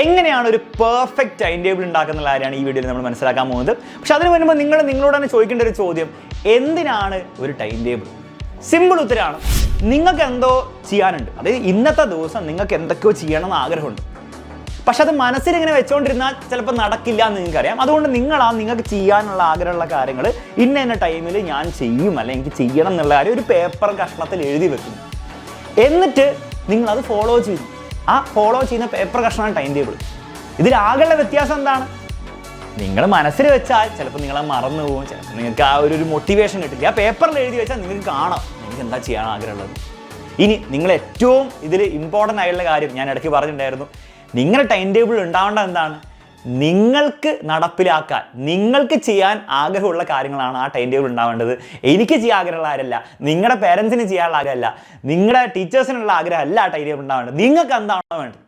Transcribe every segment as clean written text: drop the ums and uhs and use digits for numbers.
എങ്ങനെയാണ് ഒരു perfect time table ഉണ്ടാക്കുന്ന കാര്യമാണ് ഈ വീഡിയോയിൽ നമ്മൾ മനസ്സിലാക്കാൻ പോകുന്നത്. പക്ഷെ അതിന് വരുമ്പോൾ നിങ്ങളോട് തന്നെ ചോദിക്കേണ്ട ഒരു ചോദ്യം, എന്തിനാണ് ഒരു ടൈം ടേബിൾ? സിമ്പിൾ ഉത്തരമാണ്, നിങ്ങൾക്ക് എന്തോ ചെയ്യാനുണ്ട്. അതായത് ഇന്നത്തെ ദിവസം നിങ്ങൾക്ക് എന്തൊക്കെയോ ചെയ്യണമെന്ന് ആഗ്രഹമുണ്ട്. പക്ഷെ അത് മനസ്സിലിങ്ങനെ വെച്ചുകൊണ്ടിരുന്നാൽ ചിലപ്പോൾ നടക്കില്ല എന്ന് നിങ്ങൾക്കറിയാം. അതുകൊണ്ട് നിങ്ങൾക്ക് ചെയ്യാനുള്ള ആഗ്രഹമുള്ള കാര്യങ്ങൾ ഇന്ന ടൈമിൽ ഞാൻ ചെയ്യും, അല്ലെങ്കിൽ എനിക്ക് ചെയ്യണം എന്നുള്ള കാര്യം ഒരു പേപ്പർ കഷ്ണത്തിൽ എഴുതി വെക്കുന്നു. എന്നിട്ട് നിങ്ങളത് ഫോളോ ചെയ്യുന്നു. ആ ഫോളോ ചെയ്യുന്ന പേപ്പർ കഷ്ണമാണ് ടൈം ടേബിൾ. ഇതിലാകെയുള്ള വ്യത്യാസം എന്താണ്? നിങ്ങൾ മനസ്സിൽ വെച്ചാൽ ചിലപ്പോൾ നിങ്ങളത് മറന്നു പോകും, ചിലപ്പോൾ നിങ്ങൾക്ക് ആ ഒരു മോട്ടിവേഷൻ കിട്ടില്ല. ആ പേപ്പറിൽ എഴുതി വെച്ചാൽ നിങ്ങൾക്ക് കാണാം നിങ്ങൾക്ക് എന്താ ചെയ്യാൻ ആഗ്രഹമുള്ളത്. ഇനി നിങ്ങൾ ഏറ്റവും ഇതിൽ ഇമ്പോർട്ടൻ്റ് ആയിട്ടുള്ള കാര്യം ഞാൻ ഇടയ്ക്ക് പറഞ്ഞിട്ടുണ്ടായിരുന്നു, നിങ്ങളുടെ ടൈം ടേബിൾ ഉണ്ടാവേണ്ടത് എന്താണ്? നിങ്ങൾക്ക് നടപ്പിലാക്കാൻ, നിങ്ങൾക്ക് ചെയ്യാൻ ആഗ്രഹമുള്ള കാര്യങ്ങളാണ് ആ ടൈം ടേബിൾ ഉണ്ടാവേണ്ടത്. എനിക്ക് ചെയ്യാൻ ആഗ്രഹമുള്ള ആരല്ല, നിങ്ങളുടെ പേരൻസിന് ചെയ്യാനുള്ള ആഗ്രഹമല്ല, നിങ്ങളുടെ ടീച്ചേഴ്സിനുള്ള ആഗ്രഹമല്ല ആ ടൈം ടേബിൾ ഉണ്ടാവേണ്ടത്. നിങ്ങൾക്ക് എന്താണോ വേണ്ടത്?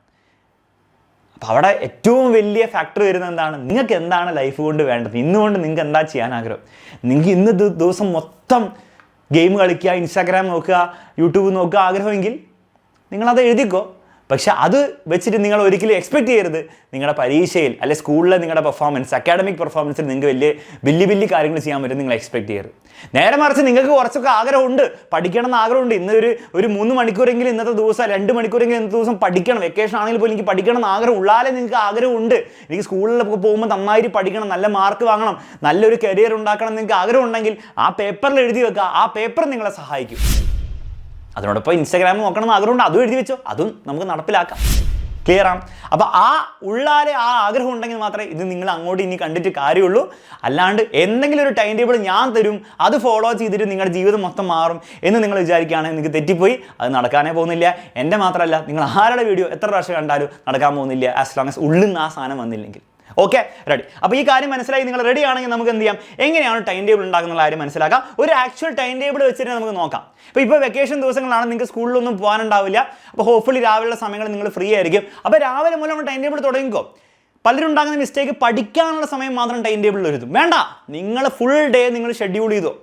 അപ്പോൾ അവിടെ ഏറ്റവും വലിയ ഫാക്ടർ വരുന്നത് എന്താണ്? നിങ്ങൾക്ക് എന്താണ് ലൈഫ് കൊണ്ട് വേണ്ടത്? ഇന്നുകൊണ്ട് നിങ്ങൾക്ക് എന്താ ചെയ്യാൻ ആഗ്രഹം? നിങ്ങൾക്ക് ഇന്ന് ദിവസം മൊത്തം ഗെയിം കളിക്കുക, ഇൻസ്റ്റാഗ്രാം നോക്കുക, യൂട്യൂബ് നോക്കുക ആഗ്രഹമെങ്കിൽ നിങ്ങളത് എഴുതിക്കോ. പക്ഷെ അത് വെച്ചിട്ട് നിങ്ങൾ ഒരിക്കലും എക്സ്പെക്ട് ചെയ്യരുത് നിങ്ങളുടെ പരീക്ഷയിൽ അല്ലെ സ്കൂളിലെ നിങ്ങളുടെ പെർഫോമൻസ്, അക്കാഡമിക് പെർഫോമൻസിൽ നിങ്ങൾക്ക് വലിയ കാര്യങ്ങൾ ചെയ്യാൻ പറ്റും നിങ്ങൾ എക്സ്പെക്ട് ചെയ്യരുത്. നേരെ മറിച്ച് നിങ്ങൾക്ക് കുറച്ചൊക്കെ ആഗ്രഹമുണ്ട്, പഠിക്കണം എന്ന് ആഗ്രഹമുണ്ട്. ഇന്ന് ഒരു 3 മണിക്കൂറെങ്കിലും ഇന്നത്തെ ദിവസം, 2 മണിക്കൂറെങ്കിലും ഇന്നത്തെ ദിവസം പഠിക്കണം. വെക്കേഷൻ ആണെങ്കിൽ പോലും എനിക്ക് പഠിക്കണം എന്ന് ആഗ്രഹം ഉള്ളാലേ നിങ്ങൾക്ക് ആഗ്രഹമുണ്ട്. എനിക്ക് സ്കൂളിലൊക്കെ പോകുമ്പോൾ നന്നായിട്ട് പഠിക്കണം, നല്ല മാർക്ക് വാങ്ങണം, നല്ലൊരു കരിയർ ഉണ്ടാക്കണം എന്ന് നിങ്ങൾക്ക് ആഗ്രഹം ഉണ്ടെങ്കിൽ ആ പേപ്പറിൽ എഴുതി വെക്കുക. ആ പേപ്പർ നിങ്ങളെ സഹായിക്കും. അതിനോടൊപ്പം ഇൻസ്റ്റാഗ്രാം നോക്കണം എന്ന് ആഗ്രഹമുണ്ട്, അതും എഴുതി വെച്ചോ, അതും നമുക്ക് നടപ്പിലാക്കാം. ക്ലിയർ ആണ്? അപ്പോൾ ആ ഉള്ളാലെ ആ ആഗ്രഹം ഉണ്ടെങ്കിൽ മാത്രമേ ഇത് നിങ്ങൾ അങ്ങോട്ട് ഇനി കണ്ടിട്ട് കാര്യമുള്ളൂ. അല്ലാണ്ട് എന്തെങ്കിലും ഒരു ടൈം ടേബിൾ ഞാൻ തരും, അത് ഫോളോ ചെയ്തിട്ട് നിങ്ങളുടെ ജീവിതം മൊത്തം മാറും എന്ന് നിങ്ങൾ വിചാരിക്കുകയാണെങ്കിൽ നിങ്ങൾക്ക് തെറ്റിപ്പോയി. അത് നടക്കാനേ പോകുന്നില്ല. എൻ്റെ മാത്രമല്ല, നിങ്ങൾ ആരുടെ വീഡിയോ എത്ര പ്രാവശ്യം കണ്ടാലും നടക്കാൻ പോകുന്നില്ല, ആസ് ലോങ് ആസ് ഉള്ളിൽ നിന്ന് ആ സാധനം വന്നില്ലെങ്കിൽ. Okay, ready? അപ്പോൾ ഈ കാര്യം മനസ്സിലായി. നിങ്ങൾ റെഡി ആണെങ്കിൽ നമുക്ക് എന്ത് ചെയ്യാം, എങ്ങനെയാണ് ടൈം ടേബിൾ ഉണ്ടാക്കുന്ന കാര്യം മനസ്സിലാക്കാം. ഒരു ആക്ച്വൽ ടൈം ടേബിൾ വെച്ചിട്ട് നമുക്ക് നോക്കാം. ഇപ്പോൾ വെക്കേഷൻ ദിവസങ്ങളാണ്, നിങ്ങൾക്ക് സ്കൂളിലൊന്നും പോകാനുണ്ടാവില്ല. അപ്പോൾ ഹോപ്പ്ഫുള്ളി രാവിലെ സമയങ്ങളിൽ നിങ്ങൾ ഫ്രീ ആയിരിക്കും. അപ്പോൾ രാവിലെ മുതൽ നമ്മൾ ടൈം ടേബിൾ തുടങ്ങിക്കോ. പലരും ഉണ്ടാകുന്ന മിസ്റ്റേക്ക്, പഠിക്കാനുള്ള സമയം മാത്രം ടൈം ടേബിളിൽ എഴുതും. വേണ്ട, നിങ്ങൾ ഫുൾ ഡേ നിങ്ങൾ ഷെഡ്യൂൾ ചെയ്തോ.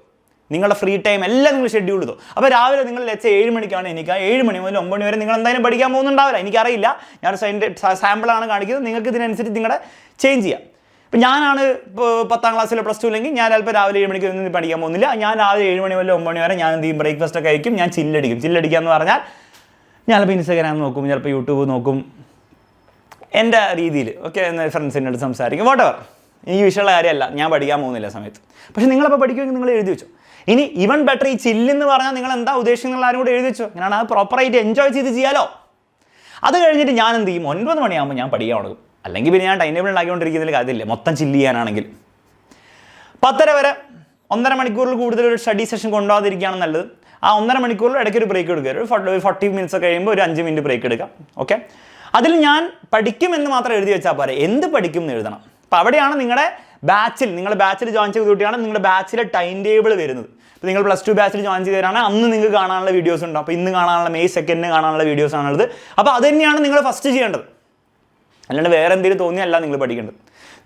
നിങ്ങളുടെ ഫ്രീ ടൈം എല്ലാം നിങ്ങൾ ഷെഡ്യൂൾ ചെയ്തോ. അപ്പോൾ രാവിലെ നിങ്ങൾ 7 മണിക്കാണ് എനിക്ക് 7 മണി മുതൽ 9 മണി വരെ നിങ്ങൾ എന്തായാലും പഠിക്കാൻ പോകുന്നുണ്ടാവില്ല. എനിക്കറിയില്ല, ഞാൻ സാമ്പിളാണ് കാണിക്കുന്നത്. നിങ്ങൾക്ക് ഇതിനനുസരിച്ച് നിങ്ങളുടെ ചേഞ്ച് ചെയ്യാം. ഇപ്പം ഞാനാണ് 10ാം ക്ലാസ്സിലോ പ്ലസ് ടു ഇല്ലെങ്കിൽ ഞാൻ ചിലപ്പോൾ രാവിലെ 7 മണിക്ക് ഒന്നും പഠിക്കാൻ പോകുന്നില്ല. ഞാൻ രാവിലെ 7 മണി മുതൽ 9 മണി വരെ ഞാൻ എന്ത് ചെയ്യും, ബ്രേക്ക്ഫാസ്റ്റ് ഒക്കെ കഴിക്കും, ഞാൻ ചില്ലടിക്കും. ചില്ലടിക്കുക എന്ന് പറഞ്ഞാൽ ഞാൻ ചിലപ്പോൾ ഇൻസ്റ്റാഗ്രാം നോക്കും, ചിലപ്പോൾ യൂട്യൂബ് നോക്കും, എൻ്റെ രീതിയിൽ ഓക്കെ, ഫ്രണ്ട്സിൻ്റെ അടുത്ത് സംസാരിക്കും, വാട്ടെവർ. ഈ വിഷയമുള്ള കാര്യമല്ല, ഞാൻ പഠിക്കാൻ പോകുന്നില്ല സമയത്ത്. പക്ഷേ നിങ്ങളപ്പോൾ പഠിക്കുമെങ്കിൽ നിങ്ങൾ എഴുതി വെച്ചോ. ഇനി ഈവൻ ബെറ്റർ, ഈ ചില്ലെന്ന് പറഞ്ഞാൽ നിങ്ങൾ എന്താ ഉദ്ദേശിക്കുന്ന ആരും കൂടെ എഴുതി വെച്ചോ. ഞാനാണ് അത് പ്രോപ്പറായിട്ട് എൻജോയ് ചെയ്ത് ചെയ്യാലോ. അത് കഴിഞ്ഞിട്ട് ഞാൻ എന്ത് ചെയ്യും, 9 മണിയാകുമ്പോൾ ഞാൻ പഠിക്കാൻ തുടങ്ങും. അല്ലെങ്കിൽ പിന്നെ ഞാൻ ടൈം ടേബിൾ ഉണ്ടാക്കിക്കൊണ്ടിരിക്കുന്നതിൽ കാര്യമില്ല. മൊത്തം ചില്ല് ചെയ്യാനാണെങ്കിൽ 10:30 വരെ 1.5 മണിക്കൂറിൽ കൂടുതൽ ഒരു സ്റ്റഡി സെഷൻ കൊണ്ടുപോകാതിരിക്കുകയാണ് നല്ലത്. ആ 1.5 മണിക്കൂറിൽ ഇടയ്ക്ക് ഒരു ബ്രേക്ക് എടുക്കുക. ഒരു 40 മിനിറ്റ്സ് കഴിയുമ്പോൾ ഒരു 5 മിനിറ്റ് ബ്രേക്ക് എടുക്കാം. ഓക്കെ, അതിൽ ഞാൻ പഠിക്കുമെന്ന് മാത്രം എഴുതി വെച്ചാൽ പോരെ, എന്ത് പഠിക്കും എന്ന് എഴുതണം. അപ്പോൾ അവിടെയാണ് നിങ്ങളുടെ ബാച്ചിൽ ജോയിൻ ചെയ്ത് കൂട്ടിയാണ് നിങ്ങളുടെ ബാച്ചിലെ ടൈം ടേബിൾ വരുന്നത്. ഇപ്പോൾ നിങ്ങൾ പ്ലസ് 2 ബാച്ചിൽ ജോയിൻ ചെയ്തവരാണ്, അന്ന് നിങ്ങൾക്ക് കാണാനുള്ള വീഡിയോസ് ഉണ്ട്. അപ്പോൾ ഇന്ന് കാണാനുള്ള May 2 കാണാനുള്ള വീഡിയോസ് ആണുള്ളത്. അപ്പോൾ അത് തന്നെയാണ് നിങ്ങൾ ഫസ്റ്റ് ചെയ്യേണ്ടത്. അല്ലാണ്ട് വേറെ എന്തെങ്കിലും തോന്നിയല്ല നിങ്ങൾ പഠിക്കേണ്ടത്.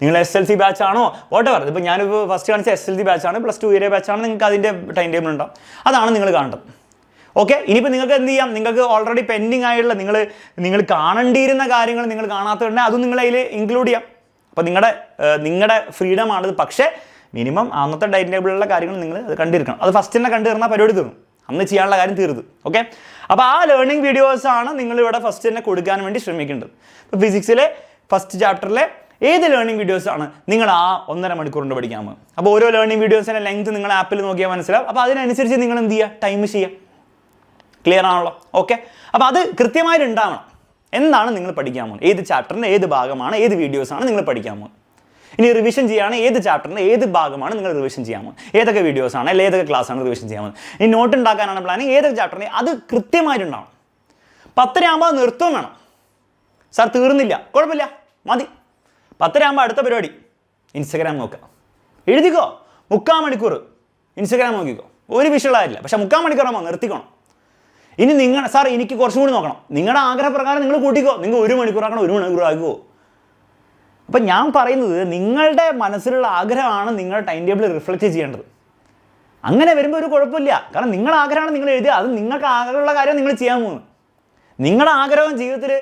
നിങ്ങൾ SLC ബാച്ചാണോ വാട്ടെവർ, ഇപ്പോൾ ഞാനിപ്പോൾ ഫസ്റ്റ് കാണിച്ച SLC ബാച്ചാണ്, പ്ലസ് 2 ഇയർ ബാച്ചാണ്, നിങ്ങൾക്ക് അതിൻ്റെ ടൈം ടേബിൾ ഉണ്ടാവും. അതാണ് നിങ്ങൾ കാണേണ്ടത്. ഓക്കെ, ഇനിയിപ്പോൾ നിങ്ങൾക്ക് എന്ത് ചെയ്യാം, നിങ്ങൾക്ക് ഓൾറെഡി പെൻഡിങ് ആയിട്ടുള്ള നിങ്ങൾ കാണേണ്ടിയിരുന്ന കാര്യങ്ങൾ നിങ്ങൾ കാണാത്തതുകൊണ്ട് അതും നിങ്ങൾ അതിൽ ഇൻക്ലൂഡ് ചെയ്യാം. അപ്പോൾ നിങ്ങളുടെ ഫ്രീഡമാണിത്. പക്ഷേ മിനിമം അന്നത്തെ ടൈം ടേബിളിലുള്ള കാര്യങ്ങൾ നിങ്ങൾ അത് കണ്ടിരിക്കണം. അത് ഫസ്റ്റ് തന്നെ കണ്ടു തീർന്നാൽ പരിപാടി തീർന്നു, അന്ന് ചെയ്യാനുള്ള കാര്യം തീർന്നു. ഓക്കെ, അപ്പോൾ ആ ലേണിംഗ് വീഡിയോസാണ് നിങ്ങളിവിടെ ഫസ്റ്റ് തന്നെ കൊടുക്കാൻ വേണ്ടി ശ്രമിക്കേണ്ടത്. ഇപ്പോൾ ഫിസിക്സിലെ ഫസ്റ്റ് ചാപ്റ്ററിലെ ഏത് ലേണിംഗ് വീഡിയോസാണ് നിങ്ങൾ ആ 1.5 മണിക്കൂർ കൊണ്ട് പഠിക്കാൻ പോകുന്നത്. അപ്പോൾ ഓരോ ലേണിംഗ് വീഡിയോസിൻ്റെ ലെങ്ത് നിങ്ങൾ ആപ്പിൽ നോക്കിയാൽ മനസ്സിലാവും. അപ്പോൾ അതിനനുസരിച്ച് നിങ്ങൾ എന്ത് ചെയ്യുക, ടൈം ചെയ്യുക. ക്ലിയർ ആണല്ലോ? ഓക്കെ, അപ്പോൾ അത് കൃത്യമായിട്ട് ഉണ്ടാവണം. എന്താണ് നിങ്ങൾ പഠിക്കാൻ പോകുന്നത്, ഏത് ചാപ്റ്ററിൻ്റെ ഏത് ഭാഗമാണ്, ഏത് വീഡിയോസാണ് നിങ്ങൾ പഠിക്കാൻ പോകുന്നത്. ഇനി റിവിഷൻ ചെയ്യുകയാണ്, ഏത് ചാപ്റ്ററിൻ്റെ ഏത് ഭാഗമാണ് നിങ്ങൾ റിവിഷൻ ചെയ്യാൻ പോകുന്നത്, ഏതൊക്കെ വീഡിയോസാണ് അല്ലെങ്കിൽ ഏതൊക്കെ ക്ലാസ്സാണ് റിവിഷൻ ചെയ്യാൻ പോകുന്നത്. ഇനി നോട്ട് ഉണ്ടാക്കാനാണ് പ്ലാനിങ്, ഏതൊക്കെ ചാപ്റ്ററിന്, അത് കൃത്യമായിട്ടുണ്ടാവണം. 10:30 ആകുമ്പോൾ നിർത്തും വേണം. സാർ തീർന്നില്ല, കുഴപ്പമില്ല, മതി. 10:30 ആകുമ്പോൾ അടുത്ത പരിപാടി ഇൻസ്റ്റാഗ്രാം നോക്കുക. എഴുതിക്കോ, 3/4 മണിക്കൂർ ഇൻസ്റ്റാഗ്രാം നോക്കിക്കോ, ഒരു വിഷയമായില്ല. പക്ഷേ 3/4 മണിക്കൂറാകുമ്പോൾ നിർത്തിക്കോണം. ഇനി സാർ എനിക്ക് കുറച്ചും കൂടി നോക്കണം, നിങ്ങളുടെ ആഗ്രഹപ്രകാരം നിങ്ങൾ കൂട്ടിക്കോ. നിങ്ങൾ 1 മണിക്കൂറാക്കണം, 1 മണിക്കൂർ ആകുമോ. അപ്പം ഞാൻ പറയുന്നത് നിങ്ങളുടെ മനസ്സിലുള്ള ആഗ്രഹമാണ് നിങ്ങളുടെ ടൈം ടേബിൾ റിഫ്ലക്റ്റ് ചെയ്യേണ്ടത്. അങ്ങനെ വരുമ്പോൾ ഒരു കുഴപ്പമില്ല. കാരണം നിങ്ങളുടെ ആഗ്രഹമാണ് നിങ്ങൾ എഴുതുക, അത് നിങ്ങൾക്ക് ആഗ്രഹമുള്ള കാര്യം നിങ്ങൾ ചെയ്യാൻ പോകുന്നത്. നിങ്ങളുടെ ആഗ്രഹം ജീവിതത്തിൽ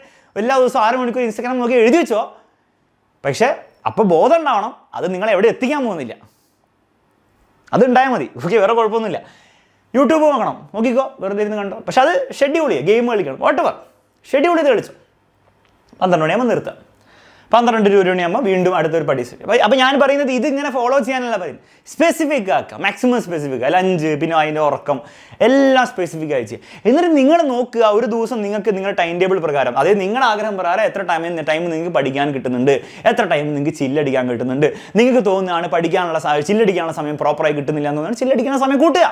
എല്ലാ ദിവസവും 6 മണിക്കൂർ ഇൻസ്റ്റാഗ്രാം നോക്കി എഴുതി വെച്ചോ. പക്ഷേ അപ്പോൾ ബോധം ഉണ്ടാവണം, അത് നിങ്ങളെ എവിടെ എത്തിക്കാൻ പോകുന്നില്ല. അതുണ്ടായാൽ മതി, ഓക്കെ, വേറെ കുഴപ്പമൊന്നുമില്ല. യൂട്യൂബ് നോക്കിക്കോ, വെറുതെ ഇരുന്ന് കണ്ടോ. പക്ഷെ അത് ഷെഡ്യൂൾ ചെയ്യുക, ഗെയിം കളിക്കണം, വാട്ടെവർ ഷെഡ്യൂൾ ചെയ്ത് കളിച്ചോ. 12 മണിയാകുമ്പോൾ നിർത്താം, 12 മണിയാകുമ്പോൾ വീണ്ടും അടുത്തൊരു പടി. അപ്പോൾ ഞാൻ പറയുന്നത് ഇതിങ്ങനെ ഫോളോ ചെയ്യാനല്ല പറയുന്നത്, സ്പെസിഫിക് ആക്കുക, മാക്സിമം സ്പെസിഫിക്. ലഞ്ച്, പിന്നെ അതിൻ്റെ ഉറക്കം, എല്ലാം സ്പെസിഫിക് ആയി ചെയ്യുക. എന്നിട്ട് നിങ്ങൾ നോക്കുക, ഒരു ദിവസം നിങ്ങൾക്ക് നിങ്ങളുടെ ടൈം ടേബിൾ പ്രകാരം, അതായത് നിങ്ങളുടെ ആഗ്രഹം പ്രകാരം എത്ര ടൈം നിങ്ങൾക്ക് പഠിക്കാൻ കിട്ടുന്നുണ്ട്, എത്ര ടൈം നിങ്ങൾക്ക് ചില്ലടിക്കാൻ കിട്ടുന്നുണ്ട്. നിങ്ങൾക്ക് തോന്നുകയാണ് പഠിക്കാനുള്ള ചില്ലടിക്കാനുള്ള സമയം പ്രോപ്പറായി കിട്ടുന്നില്ല എന്ന് തോന്നുന്നത്, ചില്ലടിക്കാനുള്ള സമയം കൂട്ടുക.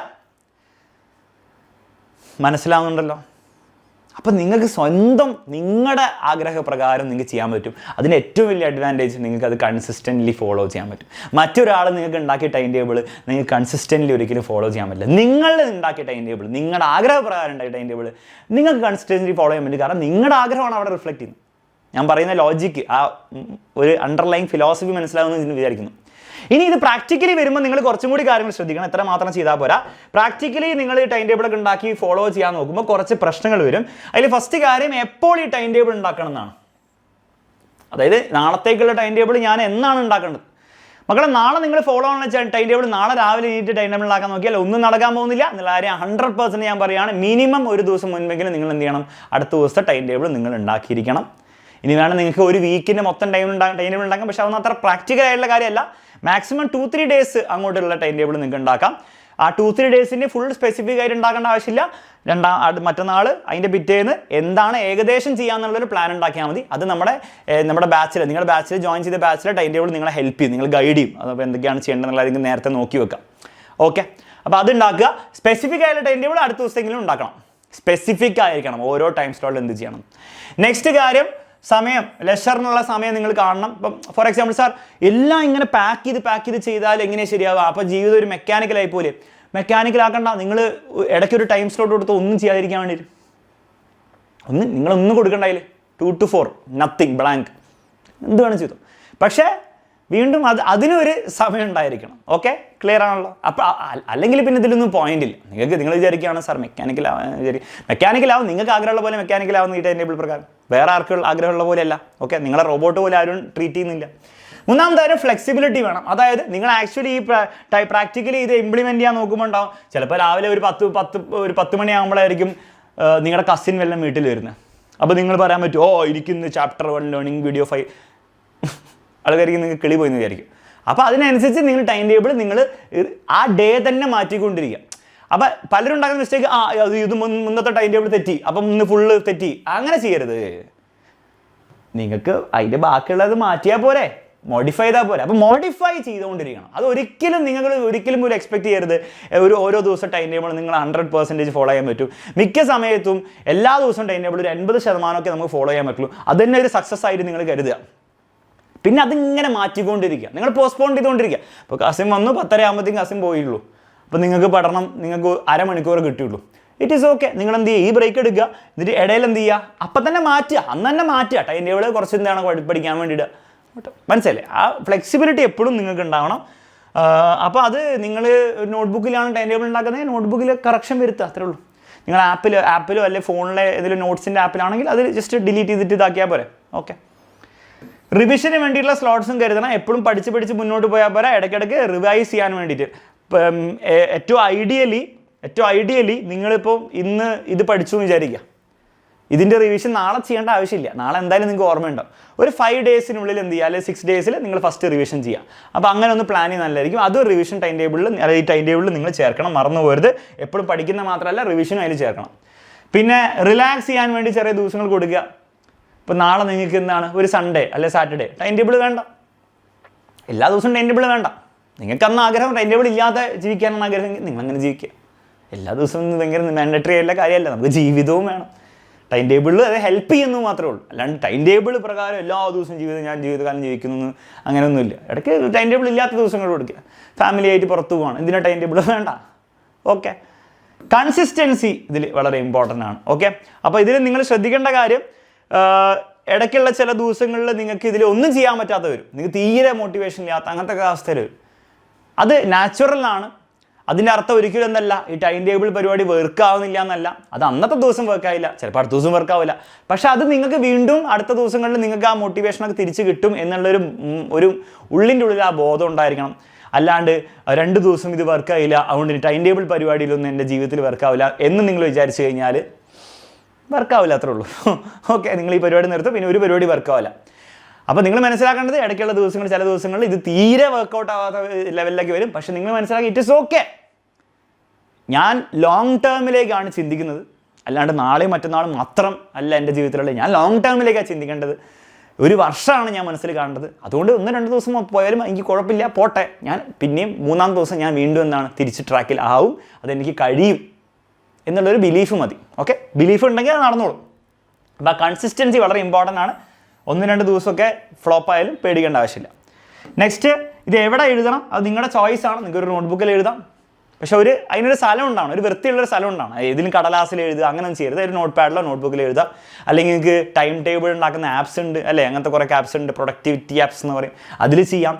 മനസ്സിലാവുന്നുണ്ടല്ലോ? അപ്പം നിങ്ങൾക്ക് സ്വന്തം നിങ്ങളുടെ ആഗ്രഹപ്രകാരം നിങ്ങൾക്ക് ചെയ്യാൻ പറ്റും. അതിന് ഏറ്റവും വലിയ അഡ്വാൻറ്റേജ്, നിങ്ങൾക്ക് അത് കൺസിസ്റ്റൻ്റ്ലി ഫോളോ ചെയ്യാൻ പറ്റും. മറ്റൊരാൾ നിങ്ങൾക്ക് ഉണ്ടാക്കിയ ടൈം ടേബിൾ നിങ്ങൾക്ക് കൺസിസ്റ്റൻ്റ്ലി ഒരിക്കലും ഫോളോ ചെയ്യാൻ പറ്റില്ല. നിങ്ങൾ ഉണ്ടാക്കിയ ടൈം ടേബിൾ, നിങ്ങളുടെ ആഗ്രഹപ്രകാരം ഉണ്ടാക്കിയ ടൈം ടേബിൾ നിങ്ങൾക്ക് കൺസിസ്റ്റൻ്റ്ലി ഫോളോ ചെയ്യാൻ പറ്റും. കാരണം നിങ്ങളുടെ ആഗ്രഹമാണ് അവിടെ റിഫ്ലക്റ്റ് ചെയ്യുന്നത്. ഞാൻ പറയുന്ന ലോജിക്ക്, ആ ഒരു അണ്ടർലൈൻ ഫിലോസഫി മനസ്സിലാവുമെന്ന് വിചാരിക്കുന്നു. ഇനി ഇത് പ്രാക്ടിക്കലി വരുമ്പോൾ നിങ്ങൾ കുറച്ചും കൂടി കാര്യങ്ങൾ ശ്രദ്ധിക്കണം. എത്ര മാത്രം ചെയ്താൽ പോരാ, പ്രാക്ടിക്കലി നിങ്ങൾ ഈ ടൈം ടേബിളൊക്കെ ഉണ്ടാക്കി ഫോളോ ചെയ്യാൻ നോക്കുമ്പോൾ കുറച്ച് പ്രശ്നങ്ങൾ വരും. അതിൽ ഫസ്റ്റ് കാര്യം, എപ്പോൾ ഈ ടൈം ടേബിൾ ഉണ്ടാക്കണം എന്നാണ്. അതായത് നാളത്തേക്കുള്ള ടൈം ടേബിൾ ഞാൻ എന്നാണ് ഉണ്ടാക്കേണ്ടത്. മക്കളെ, നാളെ നിങ്ങൾ ഫോളോ ആണെന്ന് ടൈം ടേബിൾ നാളെ രാവിലെ എണീറ്റ് ടൈം ടേബിൾ ഉണ്ടാക്കാൻ നോക്കിയാൽ ഒന്നും നടക്കാൻ പോകുന്നില്ല എന്നുള്ള കാര്യം 100% ഞാൻ പറയുകയാണ്. മിനിമം ഒരു ദിവസം മുൻപെങ്കിലും നിങ്ങൾ എന്ത് ചെയ്യണം, അടുത്ത ദിവസത്തെ ടൈം ടേബിൾ നിങ്ങൾ ഉണ്ടാക്കിയിരിക്കണം. ഇനി വേണം നിങ്ങൾക്ക് ഒരു വീക്കിൻ്റെ മൊത്തം ടൈം ടേബിൾ ഉണ്ടാക്കാം, പക്ഷെ അതൊന്നും അത്ര പ്രാക്ടിക്കൽ ആയിട്ടുള്ള കാര്യമല്ല. മാക്സിമം 2-3 ഡേയ്സ് അങ്ങോട്ടുള്ള ടൈം ടേബിൾ നിങ്ങൾക്ക് ഉണ്ടാക്കാം. ആ 2-3 ഡേയ്സിന് ഫുൾ സ്പെസിഫിക് ആയിട്ട് ഉണ്ടാക്കേണ്ട ആവശ്യമില്ല. മറ്റന്നാൾ അതിൻ്റെ പിറ്റേന്ന് എന്താണ് ഏകദേശം ചെയ്യാന്നുള്ളൊരു പ്ലാൻ ഉണ്ടാക്കിയാൽ മതി. അത് നമ്മുടെ ബാച്ചിൽ, നിങ്ങളുടെ ബാച്ചിൽ ജോയിൻ ചെയ്ത ബാച്ചിലെ ടൈം ടേബിൾ നിങ്ങളെ ഹെൽപ്പ് ചെയ്യും, നിങ്ങൾ ഗൈഡ് ചെയ്യും. അതപ്പോൾ എന്തൊക്കെയാണ് ചെയ്യേണ്ടതെന്നുള്ളത് നിങ്ങൾക്ക് നേരത്തെ നോക്കി വെക്കാം. ഓക്കെ, അപ്പോൾ അത് ഉണ്ടാക്കുക. സ്പെസിഫിക് ആയിട്ടുള്ള ടൈം ടേബിൾ അടുത്ത ദിവസമെങ്കിലും ഉണ്ടാക്കണം. സ്പെസിഫിക് ആയിരിക്കണം, ഓരോ ടൈം സ്ലോട്ടിൽ എന്ത് ചെയ്യണം. നെക്സ്റ്റ് കാര്യം, സമയം, ലെഷറിനുള്ള സമയം നിങ്ങൾ കാണണം. ഇപ്പം ഫോർ എക്സാമ്പിൾ, സാർ എല്ലാം ഇങ്ങനെ പാക്ക് ചെയ്ത് ചെയ്താൽ എങ്ങനെയാണ് ശരിയാവുക? അപ്പോൾ ജീവിതം ഒരു മെക്കാനിക്കലായി പോലെ. മെക്കാനിക്കലാക്കണ്ട, നിങ്ങൾ ഇടയ്ക്കൊരു ടൈം സ്ലോട്ട് കൊടുത്ത് ഒന്നും ചെയ്യാതിരിക്കാൻ വേണ്ടി നിങ്ങളൊന്നും കൊടുക്കണ്ടായില്ലേ. 2 to 4 നത്തിങ്, ബ്ലാങ്ക്, എന്ത് വേണം ചെയ്തു. പക്ഷേ വീണ്ടും അതിനൊരു സമയം ഉണ്ടായിരിക്കണം. ഓക്കെ, ക്ലിയർ ആണല്ലോ? അപ്പോൾ അല്ലെങ്കിൽ പിന്നെ ഇതിലൊന്നും പോയിന്റ് ഇല്ല. നിങ്ങൾ വിചാരിക്കുകയാണ് സാർ മെക്കാനിക്കലാവും, നിങ്ങൾക്ക് ആഗ്രഹമുള്ള പോലെ മെക്കാനിക്കലാവുന്ന ഈ ടൈം ടേബിൾ പ്രകാരം. വേറെ ആർക്കും ആഗ്രഹമുള്ള പോലെയല്ല. ഓക്കെ, നിങ്ങളെ റോബോട്ട് പോലെ ആരും ട്രീറ്റ് ചെയ്യുന്നില്ല. മൂന്നാമത്തെ കാര്യം, ഫ്ലെക്സിബിലിറ്റി വേണം. അതായത് നിങ്ങൾ ആക്ച്വലി ഈ പ്രാക്ടിക്കലി ഇത് ഇംപ്ലിമെൻറ്റ് ചെയ്യാൻ നോക്കുമ്പോൾ ഉണ്ടാവും, ചിലപ്പോൾ രാവിലെ ഒരു 10 മണിയാകുമ്പോഴായിരിക്കും നിങ്ങളുടെ കസിൻ വല്ലതും വീട്ടിൽ വരുന്നത്. അപ്പോൾ നിങ്ങൾ പറയാൻ പറ്റും, ഇരിക്കുന്നു ചാപ്റ്റർ 1 ലേണിംഗ് വീഡിയോ 5, ആൾക്കാർക്ക് നിങ്ങൾക്ക് കിളി പോയി എന്ന് വിചാരിക്കും. അപ്പോൾ അതിനനുസരിച്ച് നിങ്ങൾ ടൈം ടേബിൾ നിങ്ങൾ ആ ഡേ തന്നെ മാറ്റിക്കൊണ്ടിരിക്കുക. അപ്പോൾ പലരും ഉണ്ടാക്കുന്ന മിസ്റ്റേക്ക്, ഇത് മുന്നത്തെ ടൈം ടേബിൾ തെറ്റി, അപ്പം ഇന്ന് ഫുള്ള് തെറ്റി. അങ്ങനെ ചെയ്യരുത്. നിങ്ങൾക്ക് അതിൻ്റെ ബാക്കിയുള്ളത് മാറ്റിയാൽ പോരെ, മോഡിഫൈ ചെയ്താൽ പോരെ. അപ്പോൾ മോഡിഫൈ ചെയ്തുകൊണ്ടിരിക്കണം. അത് ഒരിക്കലും ഒരു എക്സ്പെക്ട് ചെയ്യരുത് ഓരോ ദിവസം ടൈം ടേബിൾ നിങ്ങൾ 100% ഫോളോ ചെയ്യാൻ പറ്റും. മിക്ക സമയത്തും എല്ലാ ദിവസവും ടൈം ടേബിൾ ഒരു 80% നമുക്ക് ഫോളോ ചെയ്യാൻ പറ്റുള്ളൂ. അത് തന്നെ ഒരു സക്സസ് ആയിട്ട് നിങ്ങൾ കരുതുക. പിന്നെ അതിങ്ങനെ മാറ്റിക്കൊണ്ടിരിക്കുക, നിങ്ങൾ പോസ്റ്റ്പോൺ ചെയ്തുകൊണ്ടിരിക്കുക. ഇപ്പോൾ കസിൻ വന്നു 10:30 ആകുമ്പോഴത്തേക്കും കസിൻ പോയുള്ളൂ. അപ്പോൾ നിങ്ങൾക്ക് പഠനം നിങ്ങൾക്ക് അരമണിക്കൂർ കിട്ടിയുള്ളൂ. It is okay. നിങ്ങൾ എന്ത് ചെയ്യുക, ഈ ബ്രേക്ക് എടുക്കുക, എന്നിട്ട് ഇടയിൽ എന്ത് ചെയ്യുക, അപ്പം തന്നെ മാറ്റുക, അന്ന് തന്നെ മാറ്റുക. ടൈം ടേബിൾ കുറച്ച് എന്താണ് പഠിക്കാൻ വേണ്ടിയിട്ട്. മനസ്സിലല്ലേ? ആ ഫ്ലെക്സിബിലിറ്റി എപ്പോഴും നിങ്ങൾക്ക് ഉണ്ടാവണം. അപ്പോൾ അത് നിങ്ങൾ നോട്ട്ബുക്കിലാണ് ടൈം ടേബിൾ ഉണ്ടാക്കുന്നത്, നോട്ട്ബുക്കിൽ കറക്ഷൻ വരുത്തുക, അത്രേ ഉള്ളൂ. നിങ്ങൾ ആപ്പിലോ അല്ലെങ്കിൽ ഫോണിലെ ഏതെങ്കിലും നോട്ട്സിൻ്റെ ആപ്പിലാണെങ്കിൽ അത് ജസ്റ്റ് ഡിലീറ്റ് ചെയ്തിട്ട് ഇതാക്കിയാൽ പോരെ. ഓക്കെ, റിവിഷന് വേണ്ടിയിട്ടുള്ള സ്ലോട്ട്സും കരുതണം. എപ്പോഴും പഠിച്ച് മുന്നോട്ട് പോയാൽ പോരാ, ഇടയ്ക്കിടയ്ക്ക് റിവൈസ് ചെയ്യാൻ വേണ്ടിയിട്ട്. ഏറ്റവും ഐഡിയലി നിങ്ങളിപ്പോൾ ഇന്ന് ഇത് പഠിച്ചു എന്ന് വിചാരിക്കുക, ഇതിൻ്റെ റിവിഷൻ നാളെ ചെയ്യേണ്ട ആവശ്യമില്ല. നാളെ എന്തായാലും നിങ്ങൾക്ക് ഓർമ്മയുണ്ടാവും. ഒരു 5 ഡേയ്സിനുള്ളിൽ എന്ത് ചെയ്യുക, അല്ലെങ്കിൽ 6 ഡേയ്സിൽ നിങ്ങൾ ഫസ്റ്റ് റിവിഷൻ ചെയ്യുക. അപ്പോൾ അങ്ങനെ ഒന്ന് പ്ലാൻ ചെയ്യുന്നത് നല്ലതായിരിക്കും. അത് റിവിഷൻ ടൈം ടേബിളിൽ, അല്ലെങ്കിൽ ഈ ടൈം ടേബിളിൽ നിങ്ങൾ ചേർക്കണം, മറന്നു പോകരുത്. എപ്പോഴും പഠിക്കുന്ന മാത്രമല്ല, റിവിഷനും അതിൽ ചേർക്കണം. പിന്നെ റിലാക്സ് ചെയ്യാൻ വേണ്ടി ചെറിയ ദിവസങ്ങൾ കൊടുക്കുക. ഇപ്പോൾ നാളെ നിങ്ങൾക്ക് എന്താണ്, ഒരു സൺഡേ അല്ലെ സാറ്റർഡേ ടൈം ടേബിൾ വേണ്ട, എല്ലാ ദിവസവും ടൈം ടേബിൾ വേണ്ട. നിങ്ങൾക്ക് അന്ന് ആഗ്രഹം ടൈം ടേബിൾ ഇല്ലാതെ ജീവിക്കാനാണ് ആഗ്രഹമെങ്കിൽ നിങ്ങളങ്ങനെ ജീവിക്കുക. എല്ലാ ദിവസവും ഭയങ്കര മാൻഡറ്ററി ആയിട്ടുള്ള കാര്യമല്ല, നമുക്ക് ജീവിതവും വേണം. ടൈം ടേബിളിൽ അത് ഹെൽപ്പ് ചെയ്യുന്നു മാത്രമേ ഉള്ളൂ. അല്ലാണ്ട് ടൈം ടേബിൾ പ്രകാരം എല്ലാ ദിവസവും ഞാൻ ജീവിതകാലം ജീവിക്കുന്നു അങ്ങനെയൊന്നുമില്ല. ഇടയ്ക്ക് ടൈം ടേബിൾ ഇല്ലാത്ത ദിവസങ്ങൾ കൊടുക്കുക. ഫാമിലി ആയിട്ട് പുറത്ത് പോകണം, എന്തിനാ ടൈം ടേബിൾ വേണ്ട. ഓക്കെ, കൺസിസ്റ്റൻസി ഇതിൽ വളരെ ഇമ്പോർട്ടൻ്റ് ആണ്. ഓക്കെ, അപ്പോൾ ഇതിൽ നിങ്ങൾ ശ്രദ്ധിക്കേണ്ട കാര്യം, ഇടയ്ക്കുള്ള ചില ദിവസങ്ങളിൽ നിങ്ങൾക്ക് ഇതിൽ ഒന്നും ചെയ്യാൻ പറ്റാത്ത വരും, നിങ്ങൾക്ക് തീരെ മോട്ടിവേഷൻ ഇല്ലാത്ത അങ്ങനത്തെ അവസ്ഥയിൽ വരും. അത് നാച്ചുറലാണ്. അതിൻ്റെ അർത്ഥം ഒരിക്കലും എന്നല്ല ഈ ടൈം ടേബിൾ പരിപാടി വർക്ക് ആവുന്നില്ല എന്നല്ല. അത് അന്നത്തെ ദിവസം വർക്ക് ആയില്ല, ചിലപ്പോൾ അടുത്ത ദിവസം വർക്ക് ആവില്ല. പക്ഷെ അത് നിങ്ങൾക്ക് വീണ്ടും അടുത്ത ദിവസങ്ങളിൽ നിങ്ങൾക്ക് ആ മോട്ടിവേഷനൊക്കെ തിരിച്ച് കിട്ടും എന്നുള്ളൊരു ഒരു ഉള്ളിൻ്റെ ഉള്ളിൽ ആ ബോധം ഉണ്ടായിരിക്കണം. അല്ലാണ്ട് 2 ദിവസം ഇത് വർക്കായില്ല, അതുകൊണ്ട് ടൈം ടേബിൾ പരിപാടിയിലൊന്നും എൻ്റെ ജീവിതത്തിൽ വർക്കാവില്ല എന്ന് നിങ്ങൾ വിചാരിച്ചു കഴിഞ്ഞാൽ വർക്കാവില്ല, അത്രേ ഉള്ളൂ. ഓക്കെ, നിങ്ങൾ ഈ പരിപാടി നിർത്തും, പിന്നെ ഒരു പരിപാടി വർക്കാവില്ല. അപ്പോൾ നിങ്ങൾ മനസ്സിലാക്കേണ്ടത് ഇടയ്ക്കുള്ള ദിവസങ്ങൾ, ചില ദിവസങ്ങളിൽ ഇത് തീരെ വർക്കൗട്ട് ആവാത്ത ലെവലിലേക്ക് വരും. പക്ഷെ നിങ്ങൾ മനസ്സിലാക്കി ഇറ്റ് ഇസ് ഓക്കെ. ഞാൻ ലോങ് ടേമിലേക്കാണ് ചിന്തിക്കുന്നത്, അല്ലാണ്ട് നാളെയും മറ്റന്നാളും മാത്രം അല്ല എൻ്റെ ജീവിതത്തിലുള്ളത്. ഞാൻ ലോങ് ടേമിലേക്കാണ് ചിന്തിക്കേണ്ടത്. ഒരു വർഷമാണ് ഞാൻ മനസ്സിൽ കാണേണ്ടത്. അതുകൊണ്ട് 1-2 ദിവസം പോയാലും എനിക്ക് കുഴപ്പമില്ല, പോട്ടെ. ഞാൻ പിന്നെയും 3-ാം ദിവസം ഞാൻ വീണ്ടും എന്താണ് തിരിച്ച് ട്രാക്കിൽ ആവും, അതെനിക്ക് കഴിയും എന്നുള്ളൊരു ബിലീഫ് മതി. ഓക്കെ, ബിലീഫ് ഉണ്ടെങ്കിൽ അത് നടന്നോളും. അപ്പോൾ ആ കൺസിസ്റ്റൻസി വളരെ ഇമ്പോർട്ടൻ്റ് ആണ്. 1-2 ദിവസമൊക്കെ ഫ്ലോപ്പ് ആയാലും പേടിക്കേണ്ട ആവശ്യമില്ല. നെക്സ്റ്റ്, ഇത് എവിടെ എഴുതണം അത് നിങ്ങളുടെ ചോയ്സാണ്. നിങ്ങൾക്കൊരു നോട്ട്ബുക്കിൽ എഴുതാം, പക്ഷെ അതിനൊരു സ്ഥലം ഉണ്ടാവണം, ഒരു വൃത്തിയുള്ളൊരു സ്ഥലം ഉണ്ടാവണം. ഏതിലും കടലാസിൽ എഴുതുക അങ്ങനെയൊന്നും ചെയ്യരുത്. ഒരു നോട്ട് പാഡിലോ നോട്ട്ബുക്കിൽ എഴുതാം. അല്ലെങ്കിൽ നിങ്ങൾക്ക് ടൈം ടേബിൾ ഉണ്ടാക്കുന്ന ആപ്സ് ഉണ്ട് അല്ലേ, അങ്ങനത്തെ കുറേ ആപ്സ് ഉണ്ട്, പ്രൊഡക്ടിവിറ്റി ആപ്സ് എന്ന് പറയും, അതിൽ ചെയ്യാം.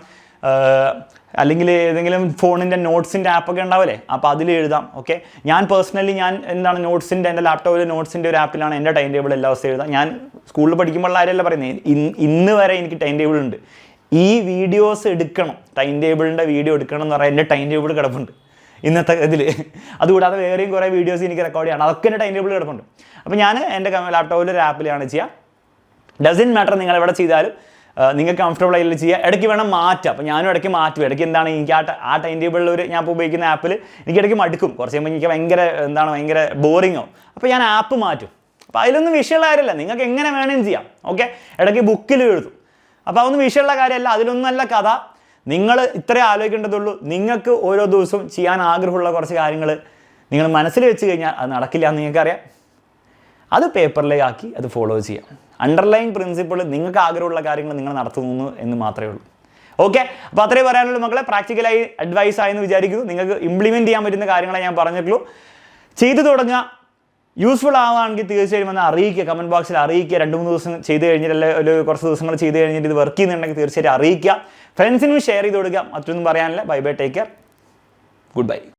അല്ലെങ്കിൽ ഏതെങ്കിലും ഫോണിൻ്റെ നോട്ട്സിൻ്റെ ആപ്പൊക്കെ ഉണ്ടാവില്ലേ, അപ്പോൾ അതിൽ എഴുതാം. ഓക്കെ, ഞാൻ പേഴ്സണലി എന്താണ് നോട്ട്സിൻ്റെ, എൻ്റെ ലാപ്ടോപ്പിൽ നോട്ട്സിൻ്റെ ഒരു ആപ്പിലാണ് എൻ്റെ ടൈം ടേബിൾ എല്ലാ ദിവസവും എഴുതാം. ഞാൻ സ്കൂളിൽ പഠിക്കുമ്പോഴുള്ള കാര്യമല്ല പറയുന്നത്, ഇന്ന് വരെ എനിക്ക് ടൈം ടേബിൾ ഉണ്ട്. ഈ വീഡിയോസ് എടുക്കണം, ടൈം ടേബിളിൻ്റെ വീഡിയോ എടുക്കണം എന്ന് പറയാൻ എൻ്റെ ടൈം ടേബിൾ കിടപ്പുണ്ട് ഇന്നത്തെ ഇതിൽ. അതുകൂടാതെ വേറെയും കുറേ വീഡിയോസ് എനിക്ക് റെക്കോർഡ് ചെയ്യണം, അതൊക്കെ എൻ്റെ ടൈം ടേബിൾ കിടപ്പുണ്ട്. അപ്പോൾ ഞാൻ എൻ്റെ ലാപ്ടോപ്പിൽ ഒരു ആപ്പിലാണ് ചെയ്യുക. ഡസൻ മാറ്റർ നിങ്ങൾ എവിടെ ചെയ്താലും നിങ്ങൾക്ക് കംഫർട്ടബിൾ ആയിട്ട് ചെയ്യുക. ഇടയ്ക്ക് വേണം മാറ്റാം. അപ്പോൾ ഞാനും ഇടയ്ക്ക് മാറ്റും. ഇടയ്ക്ക് എന്താണ് എനിക്ക് ആ ടൈം ടേബിളിൽ ഞാൻ ഇപ്പോൾ ഉപയോഗിക്കുന്ന ആപ്പിൽ എനിക്ക് ഇടയ്ക്ക് മടുക്കും, കുറച്ച് കഴിയുമ്പോൾ എനിക്ക് ഭയങ്കര ബോറിംഗ് ആവും. അപ്പോൾ ഞാൻ ആപ്പ് മാറ്റും. അപ്പോൾ അതിലൊന്നും വിഷയമുള്ള കാര്യമല്ല, നിങ്ങൾക്ക് എങ്ങനെ വേണമെങ്കിലും ചെയ്യാം. ഓക്കെ, ഇടയ്ക്ക് ബുക്കിൽ എഴുതും. അപ്പോൾ അതൊന്നും വിഷയമുള്ള കാര്യമല്ല, അതിലൊന്നുമല്ല കഥ. നിങ്ങൾ ഇത്രേ ആലോചിക്കേണ്ടതുള്ളൂ. നിങ്ങൾക്ക് ഓരോ ദിവസവും ചെയ്യാൻ ആഗ്രഹമുള്ള കുറച്ച് കാര്യങ്ങൾ നിങ്ങൾ മനസ്സിൽ വെച്ച് കഴിഞ്ഞാൽ അത് നടക്കില്ല എന്ന് നിങ്ങൾക്കറിയാം. അത് പേപ്പറിലേക്ക് ആക്കി അത് ഫോളോ ചെയ്യാം. അണ്ടർലൈൻ പ്രിൻസിപ്പിൾ നിങ്ങൾക്ക് ആഗ്രഹമുള്ള കാര്യങ്ങൾ നിങ്ങൾ നടത്തുന്നു എന്ന് മാത്രമേ ഉള്ളൂ. ഓക്കെ, അപ്പോൾ അത്രേ പറയാനുള്ളൂ മക്കളെ. പ്രാക്ടിക്കലായി അഡ്വൈസ് ആയെന്ന് വിചാരിക്കുന്നു. നിങ്ങൾക്ക് ഇംപ്ലിമെൻറ്റ് ചെയ്യാൻ പറ്റുന്ന കാര്യങ്ങളെ ഞാൻ പറഞ്ഞിട്ടുള്ളൂ. ചെയ്തു തുടങ്ങുക. യൂസ്ഫുൾ ആവുകയാണെങ്കിൽ തീർച്ചയായും വന്ന് അറിയിക്കുക, കമൻറ്റ് ബോക്സിൽ അറിയിക്കുക. 2-3 ദിവസം ചെയ്ത് കഴിഞ്ഞിട്ട് കുറച്ച് ദിവസങ്ങൾ ചെയ്ത് കഴിഞ്ഞിട്ട് ഇത് വർക്ക് ചെയ്യുന്നുണ്ടെങ്കിൽ തീർച്ചയായിട്ടും അറിയിക്കുക. ഫ്രണ്ട്സിനും ഷെയർ ചെയ്ത് കൊടുക്കുക. മറ്റൊന്നും പറയാനില്ല. Bye bye, take care, good bye.